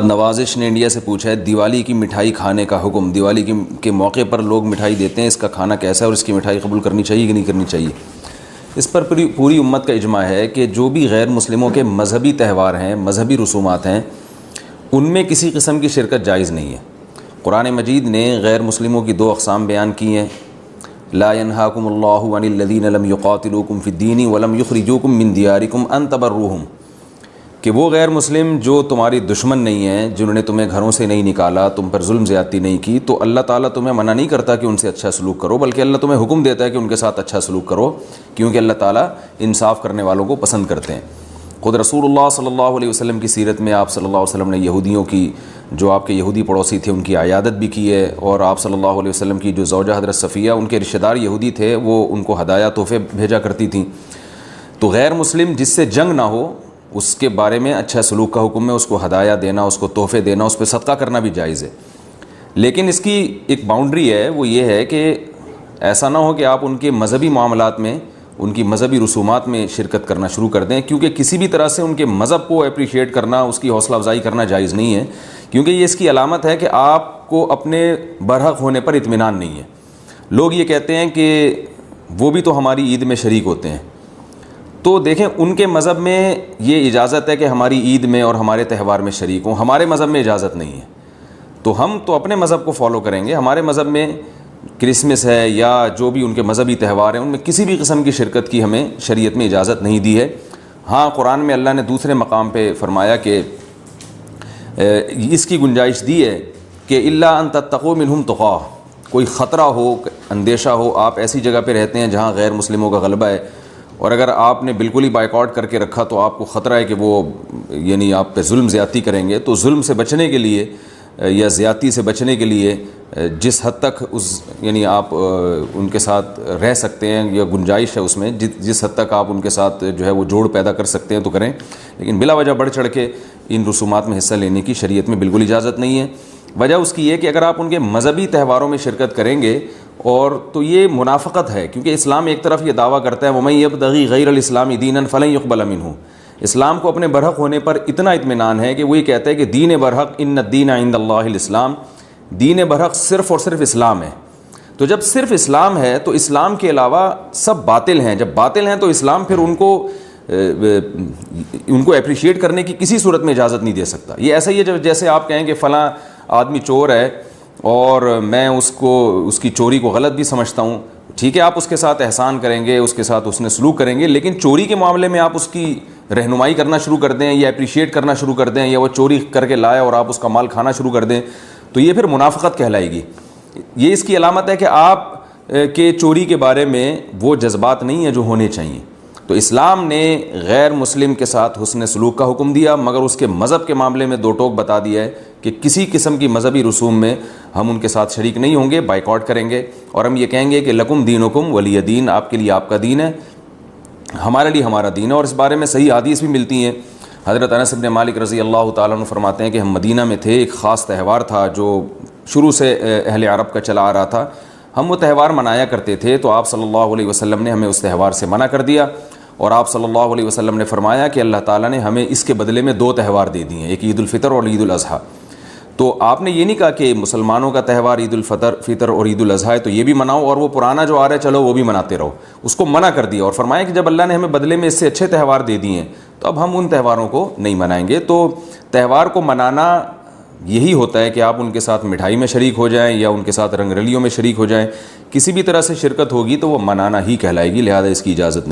نوازش نے انڈیا سے پوچھا ہے دیوالی کی مٹھائی کھانے کا حکم، دیوالی کے موقع پر لوگ مٹھائی دیتے ہیں، اس کا کھانا کیسا ہے اور اس کی مٹھائی قبول کرنی چاہیے کہ نہیں کرنی چاہیے؟ اس پر پوری امت کا اجماع ہے کہ جو بھی غیر مسلموں کے مذہبی تہوار ہیں، مذہبی رسومات ہیں، ان میں کسی قسم کی شرکت جائز نہیں ہے۔ قرآن مجید نے غیر مسلموں کی دو اقسام بیان کی ہیں، لا ينهاكم الله عن الذين لم يقاتلوكم في الدين ولم يخرجوكم من دياركم ان تبروهم، کہ وہ غیر مسلم جو تمہاری دشمن نہیں ہیں، جنہوں نے تمہیں گھروں سے نہیں نکالا، تم پر ظلم زیادتی نہیں کی، تو اللہ تعالیٰ تمہیں منع نہیں کرتا کہ ان سے اچھا سلوک کرو، بلکہ اللہ تمہیں حکم دیتا ہے کہ ان کے ساتھ اچھا سلوک کرو، کیونکہ اللہ تعالیٰ انصاف کرنے والوں کو پسند کرتے ہیں۔ خود رسول اللہ صلی اللہ علیہ وسلم کی سیرت میں آپ صلی اللہ علیہ وسلم نے یہودیوں کی، جو آپ کے یہودی پڑوسی تھے، ان کی عیادت بھی کی ہے، اور آپ صلی اللہ علیہ وسلم کی جو زوجہ حضرت صفیہ، ان کے رشتہ دار یہودی تھے، وہ ان کو ہدایہ تحفے بھیجا کرتی تھیں۔ تو غیر مسلم جس سے جنگ نہ ہو، اس کے بارے میں اچھا سلوک کا حکم ہے، اس کو ہدایہ دینا، اس کو تحفے دینا، اس پہ صدقہ کرنا بھی جائز ہے۔ لیکن اس کی ایک باؤنڈری ہے، وہ یہ ہے کہ ایسا نہ ہو کہ آپ ان کے مذہبی معاملات میں، ان کی مذہبی رسومات میں شرکت کرنا شروع کر دیں، کیونکہ کسی بھی طرح سے ان کے مذہب کو اپریشیٹ کرنا، اس کی حوصلہ افزائی کرنا جائز نہیں ہے، کیونکہ یہ اس کی علامت ہے کہ آپ کو اپنے برحق ہونے پر اطمینان نہیں ہے۔ لوگ یہ کہتے ہیں کہ وہ بھی تو ہماری عید میں شریک ہوتے ہیں، تو دیکھیں ان کے مذہب میں یہ اجازت ہے کہ ہماری عید میں اور ہمارے تہوار میں شریک ہوں، ہمارے مذہب میں اجازت نہیں ہے، تو ہم تو اپنے مذہب کو فالو کریں گے۔ ہمارے مذہب میں کرسمس ہے یا جو بھی ان کے مذہبی تہوار ہیں، ان میں کسی بھی قسم کی شرکت کی ہمیں شریعت میں اجازت نہیں دی ہے۔ ہاں، قرآن میں اللہ نے دوسرے مقام پہ فرمایا کہ اس کی گنجائش دی ہے کہ الا ان تتقوا منہم تقا، کوئی خطرہ ہو، اندیشہ ہو، آپ ایسی جگہ پہ رہتے ہیں جہاں غیر مسلموں کا غلبہ ہے، اور اگر آپ نے بالکل ہی بائیکاٹ کر کے رکھا تو آپ کو خطرہ ہے کہ وہ یعنی آپ پہ ظلم زیادتی کریں گے، تو ظلم سے بچنے کے لیے یا زیادتی سے بچنے کے لیے جس حد تک یعنی آپ ان کے ساتھ رہ سکتے ہیں یا گنجائش ہے اس میں، جس حد تک آپ ان کے ساتھ جو ہے وہ جوڑ پیدا کر سکتے ہیں تو کریں، لیکن بلا وجہ بڑھ چڑھ کے ان رسومات میں حصہ لینے کی شریعت میں بالکل اجازت نہیں ہے۔ وجہ اس کی یہ کہ اگر آپ ان کے مذہبی تہواروں میں شرکت کریں گے اور تو یہ منافقت ہے، کیونکہ اسلام ایک طرف یہ دعویٰ کرتا ہے وَمَن يَبْتَغِي غَيْرَ الْإِسْلَامِ دِينًا فَلَن يُقْبَلَ مِنْهُ، اسلام کو اپنے برحق ہونے پر اتنا اطمینان ہے کہ وہ یہ کہتا ہے کہ دین برحق ان الدین عند اللہ الاسلام، دین برحق صرف اور صرف اسلام ہے۔ تو جب صرف اسلام ہے تو اسلام کے علاوہ سب باطل ہیں، جب باطل ہیں تو اسلام پھر ان کو اپریشیٹ کرنے کی کسی صورت میں اجازت نہیں دے سکتا۔ یہ ایسا ہی ہے جیسے آپ کہیں کہ فلاں آدمی چور ہے اور میں اس کی چوری کو غلط بھی سمجھتا ہوں، ٹھیک ہے، آپ اس کے ساتھ احسان کریں گے، اس کے ساتھ اس نے سلوک کریں گے، لیکن چوری کے معاملے میں آپ اس کی رہنمائی کرنا شروع کر دیں یا اپریشیٹ کرنا شروع کر دیں، یا وہ چوری کر کے لائے اور آپ اس کا مال کھانا شروع کر دیں، تو یہ پھر منافقت کہلائے گی۔ یہ اس کی علامت ہے کہ آپ کے چوری کے بارے میں وہ جذبات نہیں ہیں جو ہونے چاہیے۔ تو اسلام نے غیر مسلم کے ساتھ حسن سلوک کا حکم دیا، مگر اس کے مذہب کے معاملے میں دو ٹوک بتا دیا ہے کہ کسی قسم کی مذہبی رسوم میں ہم ان کے ساتھ شریک نہیں ہوں گے، بائیکاٹ کریں گے، اور ہم یہ کہیں گے کہ لکم دینکم ولی دین، آپ کے لیے آپ کا دین ہے، ہمارے لیے ہمارا دین ہے۔ اور اس بارے میں صحیح حدیث بھی ملتی ہیں۔ حضرت انس بن مالک رضی اللہ تعالیٰ عنہ فرماتے ہیں کہ ہم مدینہ میں تھے، ایک خاص تہوار تھا جو شروع سے اہل عرب کا چلا آ رہا تھا، ہم وہ تہوار منایا کرتے تھے، تو آپ صلی اللہ علیہ وسلم نے ہمیں اس تہوار سے منع کر دیا، اور آپ صلی اللہ علیہ وسلم نے فرمایا کہ اللہ تعالیٰ نے ہمیں اس کے بدلے میں دو تہوار دے دیے ہیں، ایک عید الفطر اور عید الاضحیٰ۔ تو آپ نے یہ نہیں کہا کہ مسلمانوں کا تہوار عید الفطر اور عید الاضحیٰ ہے تو یہ بھی مناؤ، اور وہ پرانا جو آ رہا ہے چلو وہ بھی مناتے رہو، اس کو منع کر دیا، اور فرمایا کہ جب اللہ نے ہمیں بدلے میں اس سے اچھے تہوار دے دیے ہیں تو اب ہم ان تہواروں کو نہیں منائیں گے۔ تو تہوار کو منانا یہی ہوتا ہے کہ آپ ان کے ساتھ مٹھائی میں شریک ہو جائیں یا ان کے ساتھ رنگ رلیوں میں شریک ہو جائیں، کسی بھی طرح سے شرکت ہوگی تو وہ منانا ہی کہلائے گی، لہذا اس کی اجازت نہیں۔